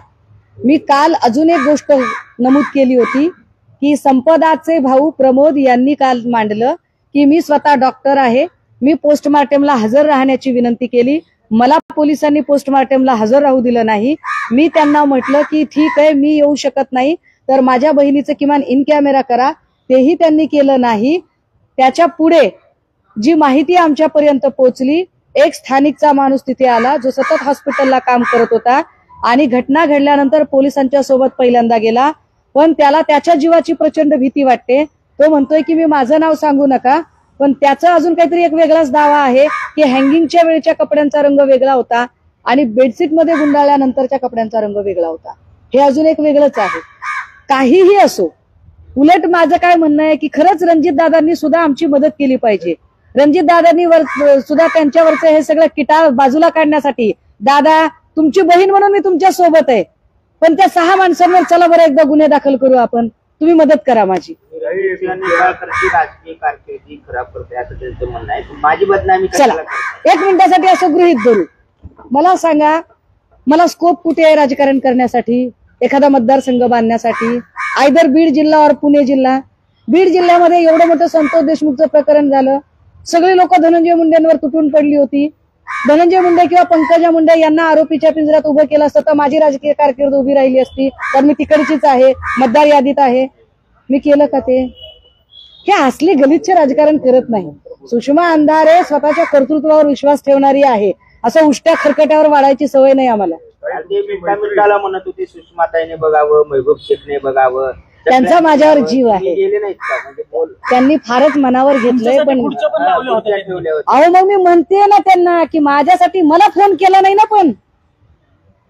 Speaker 2: मी काल अजून एक गोष्ट नमूद केली होती की संपदाचे भाऊ प्रमोद यांनी काल मांडलं की मी स्वतः डॉक्टर आहे, मी पोस्टमार्टमला हजर राहण्याची विनंती केली. मला पोलिसांनी पोस्टमार्टमला हजर राहू दिलं नाही. मी त्यांना म्हटलं की ठीक आहे मी येऊ शकत नाही तर माझ्या बहिणीचं किमान इन कॅमेरा करा, तेही त्यांनी केलं नाही. त्याच्या पुढे जी माहिती आमच्यापर्यंत पोहोचली, एक स्थानिकचा माणूस तिथे आला जो सतत हॉस्पिटलला काम करत होता आणि घटना घडल्यानंतर पोलिसांच्या सोबत पहिल्यांदा गेला, पण त्याला त्याच्या जीवाची प्रचंड भीती वाटते. तो म्हणतोय की मी माझं नाव सांगू नका, पण त्याचा अजून काहीतरी एक वेगळाच दावा आहे की हँगिंगच्या वेळेच्या कपड्यांचा रंग वेगळा होता आणि बेडशीट मध्ये गुंडाळल्यानंतरच्या कपड्यांचा रंग वेगळा होता. हे अजून एक वेगळंच आहे. काहीही असो, उलट माझं काय म्हणणं आहे की खरंच रणजित दादांनी सुद्धा आमची मदत केली पाहिजे. रणजित दादांनी सुद्धा त्यांच्यावरचं हे सगळं किटाळ बाजूला काढण्यासाठी, दादा तुमची बहीण म्हणून मी तुमच्या सोबत आहे, पण त्या 6 माणसांवर चला बरं एकदा गुन्हे दाखल करू आपण, तुम्ही मदत करा माझी.
Speaker 7: राजकीय कारकिर्दी खराब करते असं त्यांचं म्हणणं आहे. माझी बदनामी
Speaker 2: चला 1 मिनिटासाठी असं गृहीत धरू. मला सांगा, मला स्कोप कुठे आहे राजकारण करण्यासाठी, एखादा मतदारसंघ बांधण्यासाठी? आयदर बीड जिल्हा और पुणे जिल्हा. बीड जिल्ह्यामध्ये एवढं मोठं संतोष देशमुखचं प्रकरण झालं, सगळी लोक धनंजय मुंडेंवर तुटून पडली होती. धनंजय मुंडे किंवा पंकजा मुंडे यांना आरोपीच्या पिंजऱ्यात उभं केलं असतं तर माझी राजकीय कारकीर्द उभी राहिली असती, तर मी तिकडचीच आहे, मतदार यादीत आहे. मी केलं का ते? हे असले गलिच्छ राजकारण करत नाही. सुषमा अंधारे स्वतःच्या कर्तृत्वावर विश्वास ठेवणारी आहे, असं उष्ट्या खरकट्यावर वाढायची सवय नाही आम्हाला.
Speaker 7: मिठाला म्हणत होती सुषमाताईने बघावं, महबूब शेखने बघावं,
Speaker 2: त्यांचा माझ्यावर जीव आहे.
Speaker 7: गेले नाहीत का? म्हणजे
Speaker 2: त्यांनी फारच मनावर घेतलंय. पण
Speaker 3: लावले होते
Speaker 7: ठेवले होते.
Speaker 2: अहो मग मी म्हणते ना त्यांना की माझ्यासाठी मला फोन केला नाही ना, पण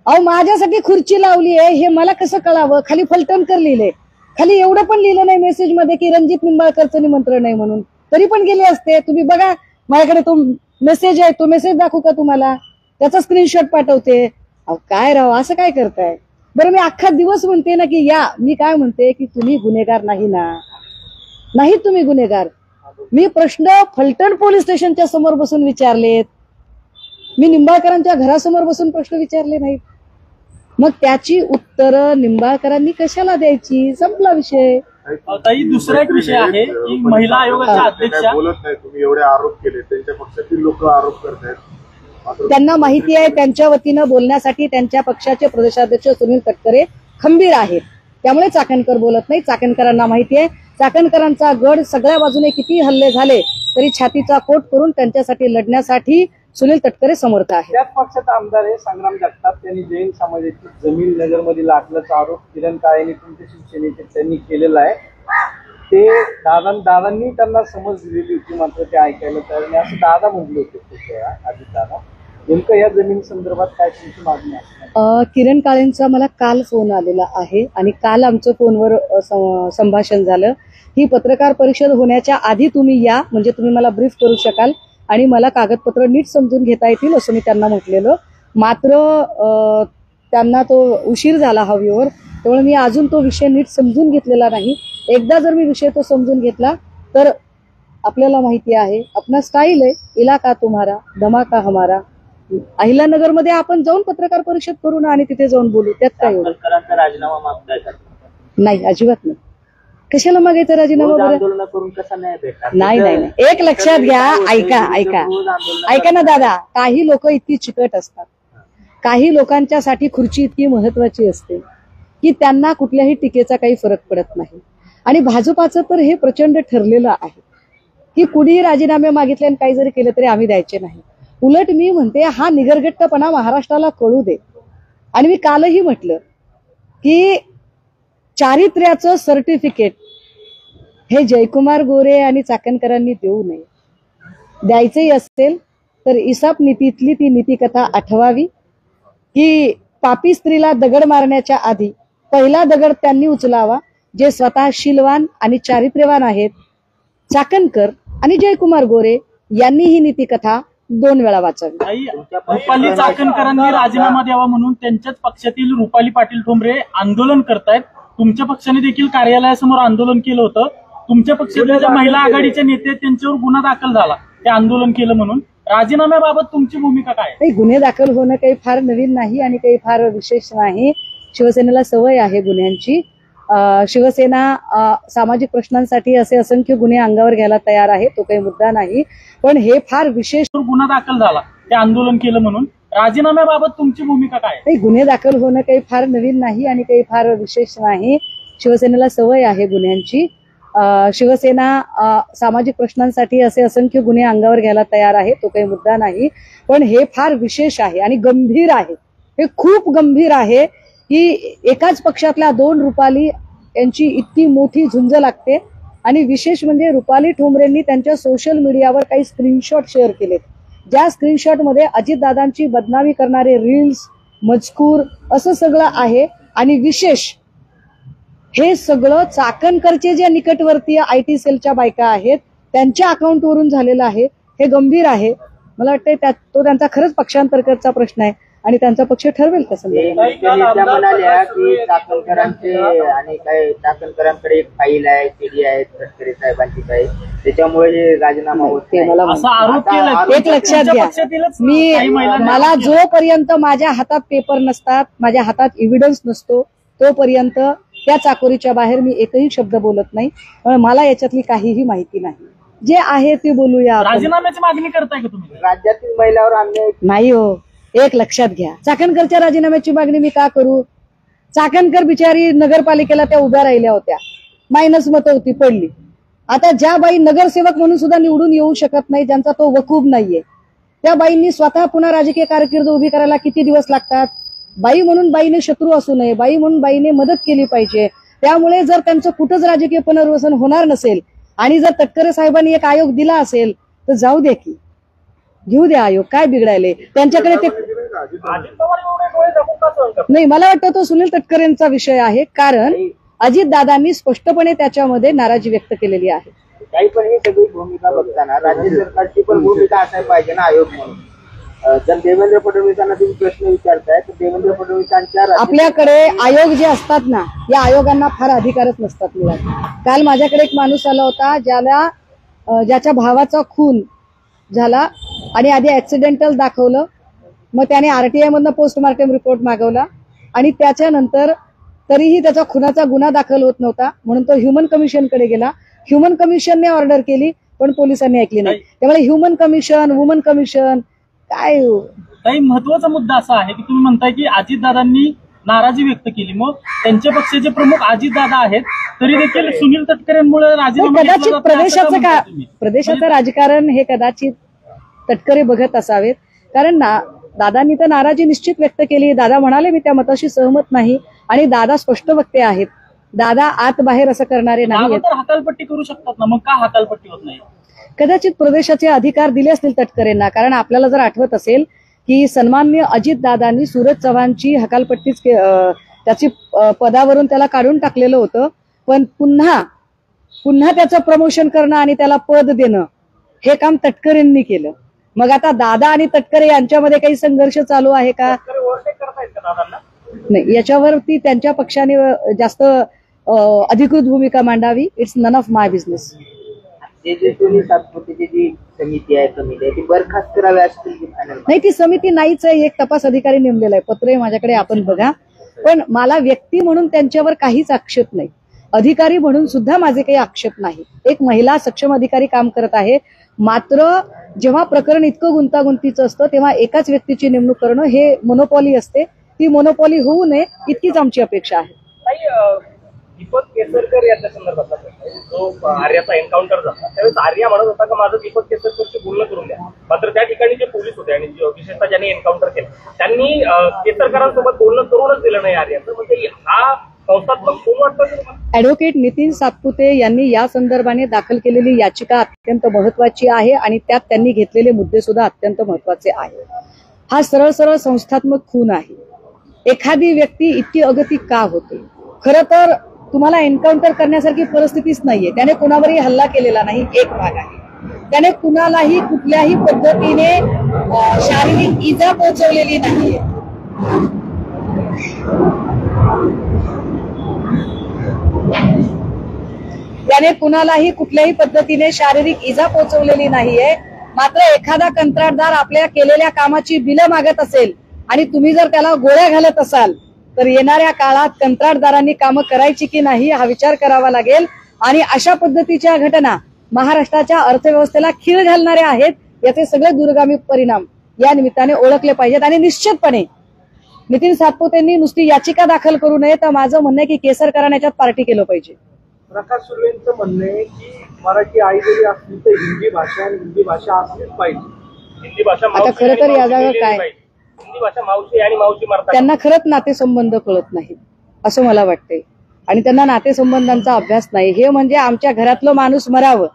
Speaker 2: अहो माझ्यासाठी खुर्ची लावली आहे हे मला कसं कळावं? खाली फलटणकर लिहिलंय, खाली एवढं पण लिहिलं नाही मेसेज मध्ये की रणजित निंबाळकरचं निमंत्रण नाही म्हणून, तरी पण गेले असते. तुम्ही बघा माझ्याकडे तो मेसेज आहे, तो मेसेज दाखवू का तुम्हाला? त्याचा स्क्रीनशॉट पाठवते. अहो काय राव, असं काय करताय? बरं मी अख्खा दिवस म्हणते ना की या, मी काय म्हणते की तुम्ही गुन्हेगार नाही ना, नाही तुम्ही गुन्हेगार. मी प्रश्न फलटण पोलीस स्टेशनच्या समोर बसून विचारलेत, मी निंबाळकरांच्या घरासमोर बसून प्रश्न विचारले नाहीत. मग त्याची उत्तरं निंबाळकरांनी कशाला द्यायची? संपला विषय.
Speaker 3: ताई, दुसरा एक विषय आहे की महिला आयोगाच्या अध्यक्षा
Speaker 4: बोलत नाही. तुम्ही एवढे आरोप केले, त्यांच्या पक्षातील लोक आरोप करतायत.
Speaker 2: त्यांना माहिती आहे त्यांच्या वतीनं बोलण्यासाठी त्यांच्या पक्षाचे प्रदेशाध्यक्ष सुनील तटकरे खंबीर आहेत. त्यामुळे चाकणकर बोलत नाही. चाकणकरांना माहिती आहे चाकणकरांचा गड सगळ्या बाजूने किती हल्ले झाले तरी छातीचा कोट करून त्यांच्यासाठी लढण्यासाठी सुनील तटकरे समर्थ आहे.
Speaker 1: त्याच पक्षाचा आमदार आहे संग्राम जगताप. त्यांनी जैन समाजाची जमीन नगरमध्ये लाटल्याचा आरोप किरण काळेंनी तुमच्या शिवसेनेचे त्यांनी केलेला आहे. ते दादांनी त्यांना समज दिलेली होती, मात्र ते ऐकायला तयार नाही असं दादा म्हटले होते अजित दादा. नेमकं या जमीन संदर्भात काय तुमची मागणी आहे?
Speaker 2: किरण काळेंचा मला काल फोन आलेला आहे आणि काल आमचं फोनवर संभाषण झालं. ही पत्रकार परिषद होण्याच्या आधी तुम्ही या, म्हणजे तुम्ही मला ब्रीफ करू शकाल आणि मला कागदपत्र नीट समजून घेता येतील असं मी त्यांना म्हटलेलं. मात्र त्यांना तो उशीर झाला हवेवर, त्यामुळे मी अजून तो विषय नीट समजून घेतलेला नाही. एकदा जर मी विषय तो समजून घेतला तर आपल्याला माहिती आहे अपना स्टाईल आहे, इलाका तुम्हारा धमाका हमारा. अहिल्यानगरमध्ये आपण जाऊन पत्रकार परिषद करू ना आणि तिथे जाऊन बोलू, त्यात काय एवढं?
Speaker 7: राजीनामा मागताय का?
Speaker 2: नाही, अजिबात नाही. कशाला मागायचा राजीनामा? बरं,
Speaker 7: आंदोलन करून कसं नाही भेटणार?
Speaker 2: नाही. एक लक्षात घ्या, ऐका ना दादा. काही लोक इतकी चिकट असतात, काही लोकांच्यासाठी खुर्ची इतकी महत्वाची असते की त्यांना कुठल्याही टीकेचा काही फरक पडत नाही. आणि भाजपाचं तर हे प्रचंड ठरलेलं आहे की कुणीही राजीनामे मागितले आणि काही जरी केलं तरी आम्ही द्यायचे नाही. उलट मी म्हणते हा निगरगट्टपणा महाराष्ट्राला कळू दे. आणि मी कालही म्हटलं की चारित्र्याचं सर्टिफिकेट हे जयकुमार गोरे आणि चाकणकरांनी देऊ नये. द्यायचंही असेल तर इसाप नीतीतली ती नीतिकथा आठवावी की पापी स्त्रीला दगड मारण्याच्या आधी पहिला दगड त्यांनी उचलावा जे स्वतः शीलवान आणि चारित्र्यवान आहेत. चाकणकर आणि जयकुमार गोरे यांनी ही नीतिकथा 2 वेळा वाचावी.
Speaker 3: रुपाली चाकणकरांनी राजीनामा द्यावा म्हणून त्यांच्याच पक्षातील रुपाली पाटील ठोंबरे आंदोलन करतायत. तुमच्या पक्षाने देखील कार्यालयासमोर आंदोलन केलं होतं. तुमच्या पक्षातल्या ज्या महिला आघाडीचे नेते त्यांच्यावर गुन्हा दाखल झाला ते आंदोलन केलं म्हणून. राजीनाम्याबाबत तुमची भूमिका काय?
Speaker 2: काही गुन्हे दाखल होणं काही फार नवीन नाही आणि काही फार विशेष नाही. शिवसेनेला सवय आहे गुन्ह्यांची. शिवसेना सामाजिक प्रश्नांसाठी असे असंख्य गुन्हे अंगावर घ्यायला तयार आहे, तो काही मुद्दा नाही. पण हे फार विशेष
Speaker 3: गुन्हा दाखल झाला ते आंदोलन केलं म्हणून. राजीनाम्याबाबत तुमची भूमिका काय?
Speaker 2: काही गुन्हे दाखल होणं काही फार नवीन नाही आणि काही फार विशेष नाही. शिवसेनेला सवय आहे गुन्ह्यांची. शिवसेना सामाजिक प्रश्नांसाठी असे असंख्य गुन्हे अंगावर घ्यायला तयार आहे, तो काही मुद्दा नाही. पण हे फार विशेष आहे आणि गंभीर आहे. हे खूप गंभीर आहे की एकाच पक्षातल्या 2 रुपाली यांची इतकी मोठी झुंज लागते. आणि विशेष म्हणजे रुपाली ठोंबरेंनी त्यांच्या सोशल मीडियावर काही स्क्रीनशॉट शेअर केलेत, ज्या स्क्रीनशॉटमध्ये अजितदादांची बदनामी करणारे रील्स, मजकूर असं सगळं आहे. आणि विशेष हे सगळं चाकणकरचे जे निकटवर्तीय IT सेलच्या बायका आहेत त्यांच्या अकाउंटवरून झालेलं आहे. हे गंभीर आहे. मला वाटतं तो त्यांचा खरंच पक्षांतर्गतचा प्रश्न आहे आणि त्यांचा पक्ष ठरवेल कसं.
Speaker 7: म्हणाल्या की चाकणकरांचे आणि काही चाकणकरांकडे एक फाईल आहे, CD आहे तटकरे साहेबांची काही, त्याच्यामुळे हे राजीनामा होत नाही
Speaker 3: असा आरोप केला.
Speaker 2: एक लक्षात घ्या, मला जोपर्यंत माझ्या हातात पेपर नसतात, माझ्या हातात एव्हिडन्स नसतो, तोपर्यंत त्या चाकोरीच्या बाहेर मी एकही शब्द बोलत नाही. मला याच्यातली काहीही माहिती नाही. जे आहे ते बोलूया.
Speaker 3: राजीनाम्याची मागणी करताय का तुम्ही?
Speaker 7: राज्यातील महिलावर अन्याय
Speaker 2: नाही हो. एक लक्षात घ्या, चाकणकरच्या राजीनाम्याची मागणी मी का करू? चाकणकर बिचारी नगरपालिकेला त्या उभ्या राहिल्या होत्या, मायनस मतं होती, पडली. आता ज्या बाई नगरसेवक म्हणून सुद्धा निवडून येऊ शकत नाही, ज्यांचा तो वकूब नाहीये, त्या बाईंनी स्वतः पुन्हा राजकीय कारकीर्द उभी करायला किती दिवस लागतात? बाई म्हणून बाईने शत्रू असू नये, बाई म्हणून बाईने मदत केली पाहिजे. त्यामुळे जर त्यांचं कुठंच राजकीय पुनर्वसन होणार नसेल आणि जर तटकरे साहेबांनी एक आयोग दिला असेल तर जाऊ द्या की, घेऊ द्या आयोग, काय बिघडायले त्यांच्याकडे. ते नाही, मला वाटतं तो सुनील तटकरेंचा विषय आहे, कारण अजितदादांनी स्पष्टपणे त्याच्यामध्ये नाराजी व्यक्त केलेली आहे.
Speaker 7: काही पण ही सगळी भूमिका बघताना राज्य सरकारची पण भूमिका असायला पाहिजे ना आयोग म्हणून. जर देवेंद्र फडणवीसांना तुम्ही प्रश्न विचारताय तर देवेंद्र फडणवीसांच्या
Speaker 2: आपल्याकडे आयोग जे असतात ना, या आयोगांना फार अधिकारच नसतात मुळात. काल माझ्याकडे एक माणूस आला होता ज्याच्या भावाचा खून झाला आणि आधी ऍक्सिडेंटल दाखवलं, मग त्याने RTI मधनं पोस्टमार्टम रिपोर्ट मागवला आणि त्याच्यानंतर तरीही त्याचा खुनाचा गुन्हा दाखल होत नव्हता, म्हणून तो ह्युमन कमिशनकडे गेला. ह्युमन कमिशनने ऑर्डर केली पण पोलिसांनी ऐकली नाही. त्यामुळे ह्युमन कमिशन, वुमन कमिशन काय.
Speaker 3: काही महत्वाचा मुद्दा असा आहे की तुम्ही म्हणताय की अजितदादांनी नाराजी व्यक्त केली, मग त्यांच्या पक्षाचे प्रमुख अजितदादा आहेत तरी देखील सुनील तटकरेंमुळे राजीनामा घेतला
Speaker 2: कदाचित
Speaker 3: जातो, असं
Speaker 2: प्रदेशाचं
Speaker 3: का म्हणताय
Speaker 2: का
Speaker 3: तुम्ही?
Speaker 2: प्रदेशाचं राजकारण हे कदाचित तटकरे बघत असावेत, कारण दादांनी तर नाराजी निश्चित व्यक्त केली. दादा म्हणाले मी त्या मताशी सहमत नाही आणि दादा स्पष्ट वक्ते आहेत. दादा आत बाहेर असं करणारे
Speaker 3: दादा
Speaker 2: नाही.
Speaker 3: तर हकालपट्टी करू शकतात ना, मग का हकालपट्टी होत नाही?
Speaker 2: कदाचित प्रदेशाचे अधिकार दिले असतील तटकरेंना, कारण आपल्याला जर आठवत असेल की सन्माननीय अजितदादांनी सूरज चव्हाणची हकालपट्टीच त्याची पदावरून त्याला काढून टाकलेलं होतं, पण पुन्हा त्याचं प्रमोशन करणं आणि त्याला पद देणं हे काम तटकरेंनी केलं. मग आता दादा आणि तटकरे यांच्यामध्ये काही संघर्ष चालू आहे का? नाही, याच्यावरती त्यांच्या पक्षाने जास्त अधिकृत भूमिका मांडावी. It's none of my business.
Speaker 7: Tejaswini सातपुतेची जी समिती आहे ती बरखास्त करावी असतील
Speaker 2: नाही, ती समिती नाहीच आहे. एक तपास अधिकारी नेमलेला आहे, पत्र आहे माझ्याकडे, आपण बघा. पण मला व्यक्ती म्हणून त्यांच्यावर काहीच आक्षेप नाही, अधिकारी म्हणून सुद्धा माझे काही आक्षेप नाही. एक महिला सक्षम अधिकारी काम करत आहे. मात्र जेव्हा प्रकरण इतकं गुंतागुंतीचं असतं तेव्हा एकाच व्यक्तीची नेमणूक करणं हे मोनोपॉली असते. ती मोनोपॉली होऊ नये इतकीच आमची अपेक्षा आहे.
Speaker 1: दीपक केसरकर याच्या संदर्भात जो आर्याचा एन्काउंटर झाला त्यावेळेस आर्या म्हणत होता की माझं दीपक केसरकरशी बोलणं करून द्या. मात्र त्या ठिकाणी जे पोलीस होते आणि विशेषतः ज्यांनी एन्काउंटर केलं त्यांनी केसरकरांसोबत बोलणं करूनच दिलं नाही आर्याचं. म्हणजे हा संस्थात्मक खून वाटतं.
Speaker 2: ऍडव्होकेट नितीन सातपुते यांनी या संदर्भाने दाखल केलेली याचिका अत्यंत महत्वाची आहे आणि त्यात त्यांनी घेतलेले मुद्दे सुद्धा अत्यंत महत्वाचे आहे. हा सरळ सरळ संस्थात्मक खून आहे. एखादी व्यक्ती इतकी अगती का होते? खरं तर तुम्हाला एन्काउंटर करण्यासारखी परिस्थितीच नाहीये. त्याने कुणावरही हल्ला केलेला नाही, एक भाग आहे. त्याने कुणालाही कुठल्याही पद्धतीने शारीरिक इजा पोहोचवलेली नाहीये. त्याने कुणालाही कुठल्याही पद्धतीने शारीरिक इजा पोहोचवलेली नाहीये. मात्र एखादा कंत्राटदार आपल्या केलेल्या कामाची बिलं मागत असेल आणि तुम्ही जर त्याला गोळ्या घालत असाल तर येणाऱ्या काळात कंत्राटदारांनी कामं करायची की नाही हा विचार करावा लागेल. आणि अशा पद्धतीच्या घटना महाराष्ट्राच्या अर्थव्यवस्थेला खीळ घालणाऱ्या आहेत. याचे सगळे दूरगामी परिणाम या निमित्ताने ओळखले पाहिजेत. आणि निश्चितपणे नितीन सातपुतेंनी नुसती याचिका दाखल करू नये, तर माझं म्हणणं आहे की केसरकरांना याच्यात पार्टी केलं पाहिजे.
Speaker 1: प्रकाश सुर्वेंचं म्हणणं आहे की मराठी आई जरी असली तर हिंदी भाषा आणि हिंदी भाषा असलीच पाहिजे. हिंदी भाषा
Speaker 2: आता खरं तर या जागा काय,
Speaker 1: हिंदी भाषा मावशी आणि मावशी मारतात.
Speaker 2: त्यांना खरंच नातेसंबंध कळत नाहीत असं मला वाटतंय. आणि त्यांना नातेसंबंधांचा अभ्यास नाही. हे म्हणजे आमच्या घरातलं माणूस मरावं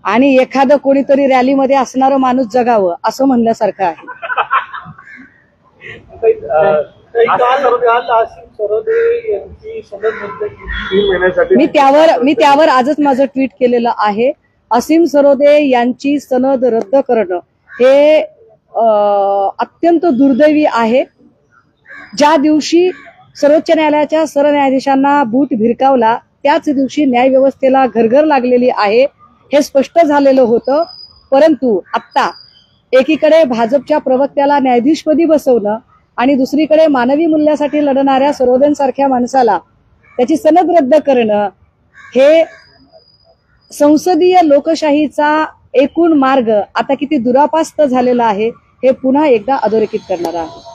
Speaker 2: आणि एखादं कोणीतरी रॅलीमध्ये असणारं माणूस जगावं असं म्हणल्यासारखं आहे. मी त्यावर आजच माझं ट्विट केलेलं आहे. असीम सरोदे यांची सनद रद्द करणं हे अत्यंत दुर्दैवी आहे. ज्या दिवशी सर्वोच्च न्यायालयाच्या सरन्यायाधीशांना बूट भिरकावला त्याच दिवशी न्यायव्यवस्थेला घरघर लागलेली आहे हे स्पष्ट झालेलं होतं. परंतु आता एकीकडे भाजपच्या प्रवक्त्याला न्यायाधीशपदी बसवणं आणि दुसरीकडे मानवी मूल्यासाठी लढणाऱ्या सरोदेंसारख्या माणसाला त्याची सनद रद्द करणं हे संसदीय लोकशाहीचा एकूण मार्ग आता किती दुरापास्त झालेला आहे हे पुन्हा एकदा अधोरेखित करणारा आहे.